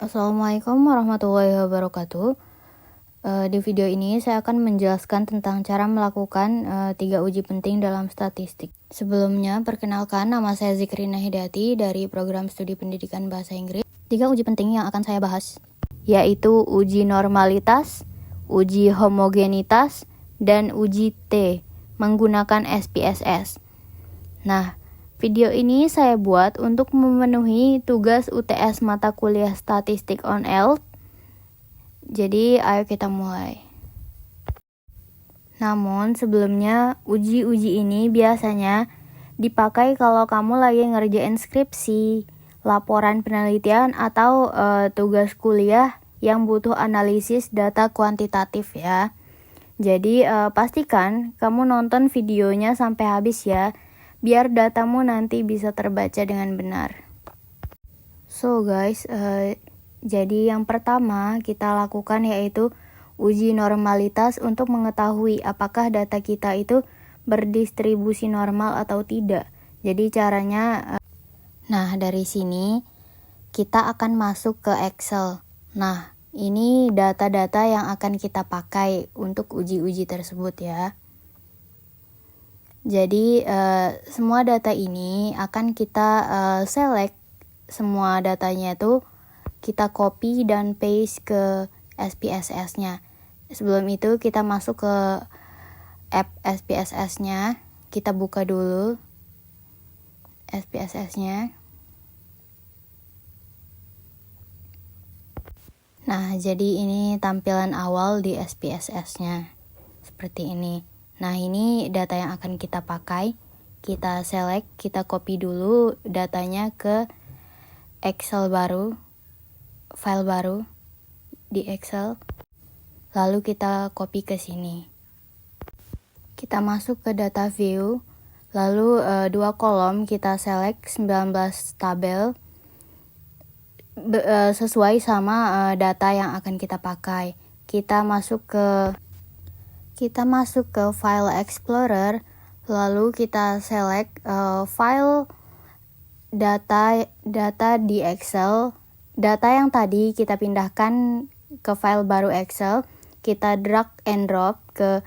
Assalamualaikum warahmatullahi wabarakatuh. Di video ini saya akan menjelaskan tentang cara melakukan 3 uji penting dalam statistik. Sebelumnya, perkenalkan, nama saya Zikrina Hidayati dari program studi pendidikan bahasa Inggris. 3 uji penting yang akan saya bahas, yaitu uji normalitas, uji homogenitas, dan uji T menggunakan SPSS. Nah, video ini saya buat untuk memenuhi tugas UTS mata kuliah Statistik on ELT. Jadi, ayo kita mulai. Namun, sebelumnya, uji-uji ini biasanya dipakai kalau kamu lagi ngerjain skripsi, laporan penelitian, atau tugas kuliah yang butuh analisis data kuantitatif ya. Jadi, pastikan kamu nonton videonya sampai habis ya, biar datamu nanti bisa terbaca dengan benar. So guys, jadi yang pertama kita lakukan yaitu uji normalitas untuk mengetahui apakah data kita itu berdistribusi normal atau tidak. Jadi caranya, nah dari sini kita akan masuk ke Excel. Nah, ini data-data yang akan kita pakai untuk uji-uji tersebut ya. Jadi semua data ini akan kita select, semua datanya itu kita copy dan paste ke SPSS-nya. Sebelum itu kita masuk ke app SPSS-nya, kita buka dulu SPSS-nya. Nah, jadi ini tampilan awal di SPSS-nya, seperti ini. Nah, ini data yang akan kita pakai. Kita select, kita copy dulu datanya ke Excel baru, file baru di Excel. Lalu kita copy ke sini. Kita masuk ke data view, lalu 2 kolom kita select 19 tabel sesuai sama data yang akan kita pakai. Kita masuk ke File Explorer, lalu kita select file data di Excel. Data yang tadi kita pindahkan ke file baru Excel, kita drag and drop ke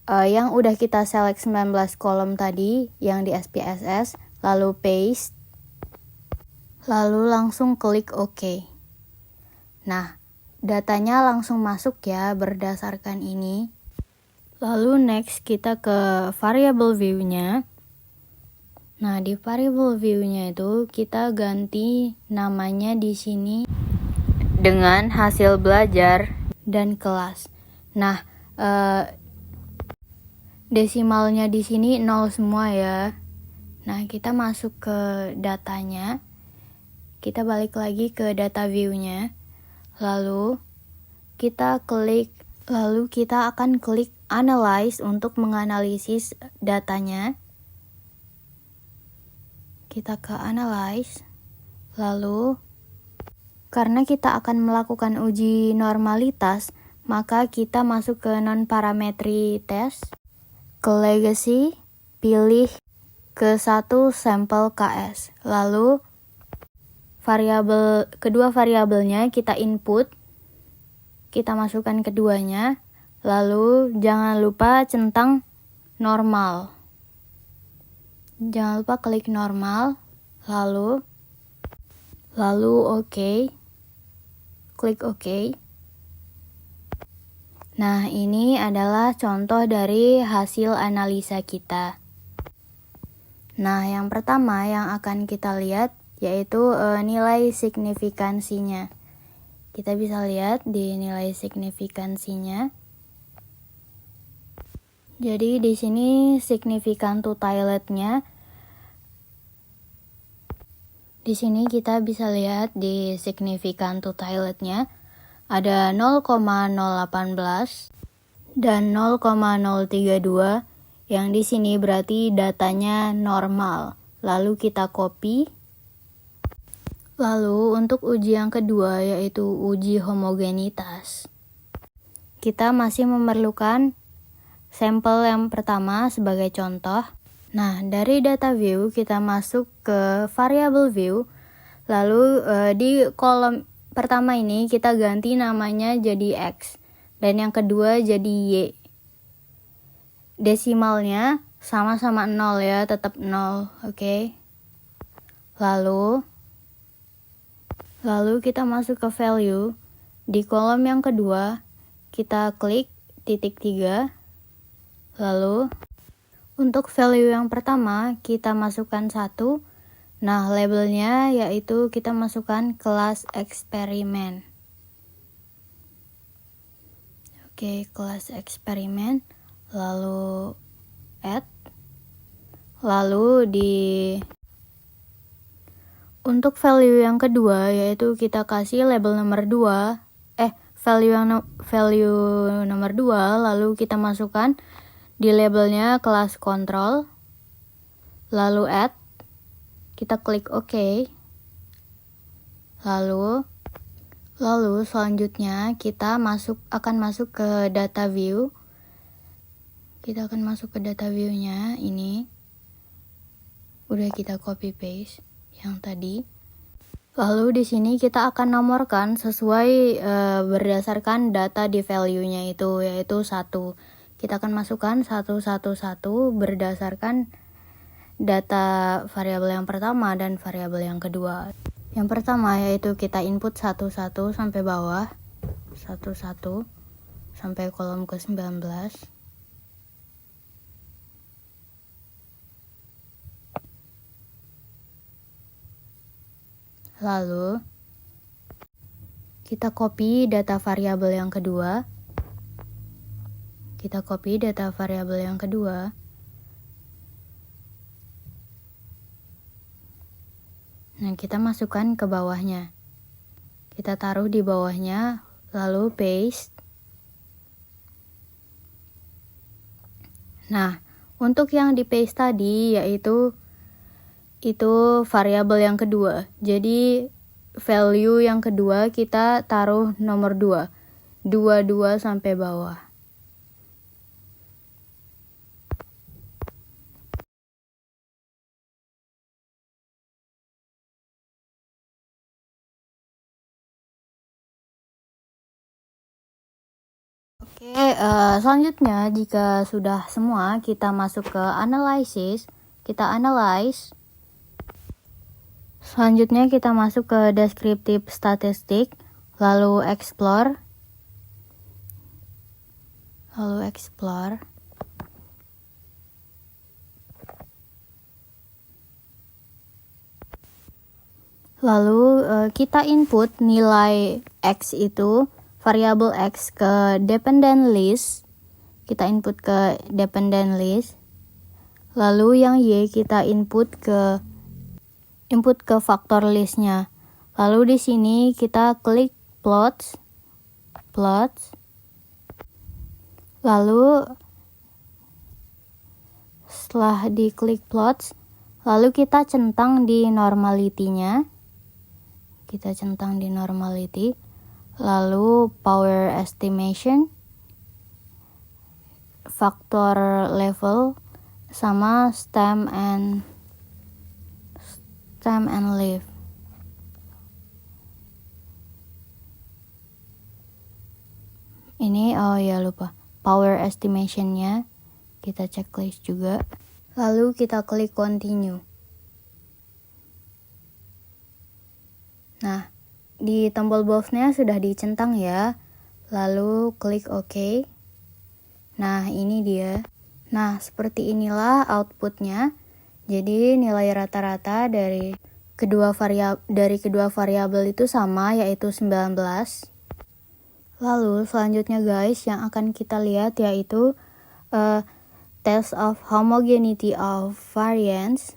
yang udah kita select 19 kolom tadi yang di SPSS, lalu paste, lalu langsung klik OK. Nah, datanya langsung masuk ya berdasarkan ini. Lalu next kita ke variable view-nya. Nah, di variable view-nya itu kita ganti namanya di sini dengan hasil belajar dan kelas. Nah, desimalnya di sini 0 semua ya. Nah, kita masuk ke datanya. Kita balik lagi ke data view-nya. Lalu kita akan klik Analyze untuk menganalisis datanya. Kita ke Analyze. Lalu, karena kita akan melakukan uji normalitas, maka kita masuk ke non-parametri test. Ke Legacy, pilih ke 1 sampel KS. Lalu, kedua variabelnya kita input. Kita masukkan keduanya. Lalu jangan lupa centang normal. Jangan lupa klik normal. Lalu OK. Klik OK. Nah, ini adalah contoh dari hasil analisa kita. Nah, yang pertama yang akan kita lihat yaitu nilai signifikansinya. Kita bisa lihat di nilai signifikansinya. Jadi di sini signifikan to toiletnya. Di sini kita bisa lihat di signifikan to toiletnya ada 0,018 dan 0,032 yang di sini berarti datanya normal. Lalu kita copy. Lalu untuk uji yang kedua yaitu uji homogenitas. Kita masih memerlukan sampel yang pertama sebagai contoh. Nah, dari data view kita masuk ke variable view. Lalu di kolom pertama ini kita ganti namanya jadi X, dan yang kedua jadi Y. Desimalnya sama-sama 0 ya, tetap 0, oke. Lalu kita masuk ke value. Di kolom yang kedua, kita klik titik 3. Lalu untuk value yang pertama, kita masukkan 1. Nah, labelnya yaitu kita masukkan kelas eksperimen. Oke, kelas eksperimen. Lalu add. Lalu untuk value yang kedua, yaitu kita kasih label nomor 2. Value nomor 2, lalu kita masukkan di labelnya kelas control, lalu add, kita klik OK. Lalu selanjutnya kita akan masuk ke data view. Kita akan masuk ke data view-nya ini. Udah kita copy paste yang tadi. Lalu di sini kita akan nomorkan sesuai berdasarkan data di value-nya itu, yaitu 1. Kita akan masukkan 111 berdasarkan data variabel yang pertama dan variabel yang kedua. Yang pertama yaitu kita input 11 sampai bawah, 11 sampai kolom ke-19. Lalu kita copy data variabel yang kedua. Nah, kita masukkan ke bawahnya. Kita taruh di bawahnya, lalu paste. Nah, untuk yang di paste tadi yaitu variabel yang kedua. Jadi value yang kedua kita taruh nomor 2. 22 sampai bawah. Oke, selanjutnya jika sudah semua, kita masuk ke analysis. Kita analyze. Selanjutnya kita masuk ke descriptive statistic, lalu explore. Lalu kita input nilai X itu, variabel X ke dependent list. Kita input ke dependent list. Lalu yang Y kita input ke faktor listnya. Lalu di sini kita klik plots. Lalu setelah diklik plots, lalu kita centang di normality-nya. Lalu power estimation, faktor level, sama stem and leaf. Ini lupa. Power estimation-nya kita checklist juga. Lalu kita klik continue. Nah, di tombol box-nya sudah dicentang ya. Lalu klik OK. Nah, ini dia. Nah, seperti inilah outputnya. Jadi nilai rata-rata dari kedua variabel itu sama, yaitu 19. Lalu selanjutnya guys, yang akan kita lihat yaitu test of homogeneity of variance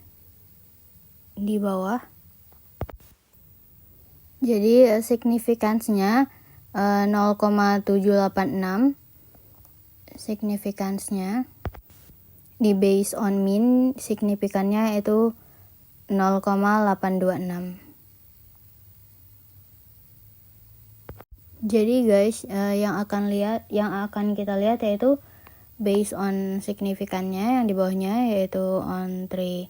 di bawah. Jadi signifikansinya 0,786. Signifikansinya di based on mean, signifikannya itu 0,826. Jadi guys, yang akan kita lihat yaitu based on signifikannya, yang di bawahnya yaitu on 3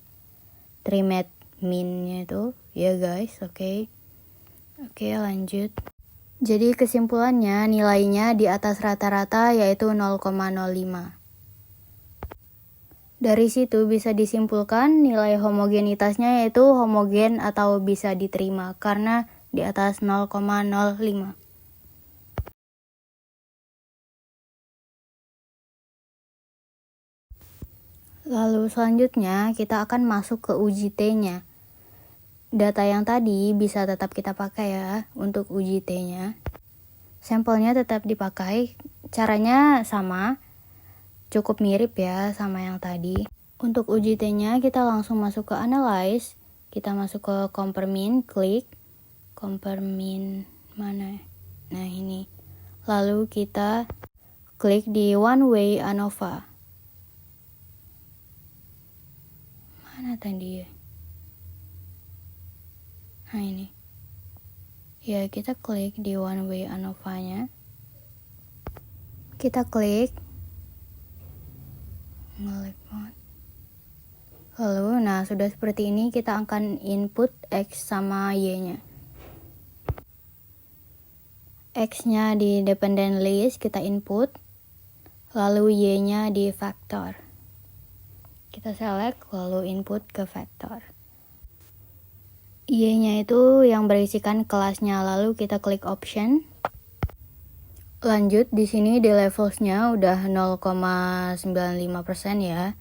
mean-nya itu ya guys. Oke. Oke, lanjut. Jadi kesimpulannya nilainya di atas rata-rata yaitu 0,05. Dari situ bisa disimpulkan nilai homogenitasnya yaitu homogen atau bisa diterima karena di atas 0,05. Lalu selanjutnya kita akan masuk ke uji T-nya. Data yang tadi bisa tetap kita pakai ya untuk uji T-nya. Sampelnya tetap dipakai, caranya sama, cukup mirip ya sama yang tadi. Untuk uji T-nya kita langsung masuk ke Analyze, kita masuk ke Compare Mean, klik Compare Mean mana? Nah ini. Lalu kita klik di One Way ANOVA. Mana tadi ya? Nah ini. Ya kita klik di One Way ANOVA-nya. Kita klik. Ngelag banget. Lalu nah sudah seperti ini kita akan input X sama Y-nya. X-nya di dependent list kita input. Lalu Y-nya di vector. Kita select lalu input ke vector. Y-nya itu yang berisikan kelasnya, lalu kita klik option. Lanjut di sini di levelsnya udah 0,95% ya.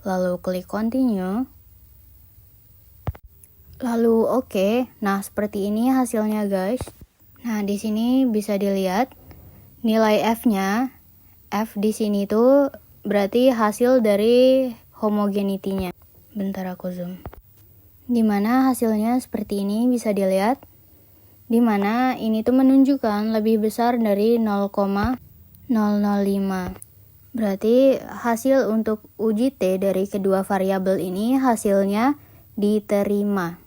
Lalu klik continue. Lalu oke. Nah, seperti ini hasilnya guys. Nah, di sini bisa dilihat nilai F-nya. F di sini tuh berarti hasil dari homogenity-nya. Bentar aku zoom. Dimana hasilnya seperti ini bisa dilihat. Dimana ini tuh menunjukkan lebih besar dari 0,005. Berarti hasil untuk uji T dari kedua variabel ini hasilnya diterima.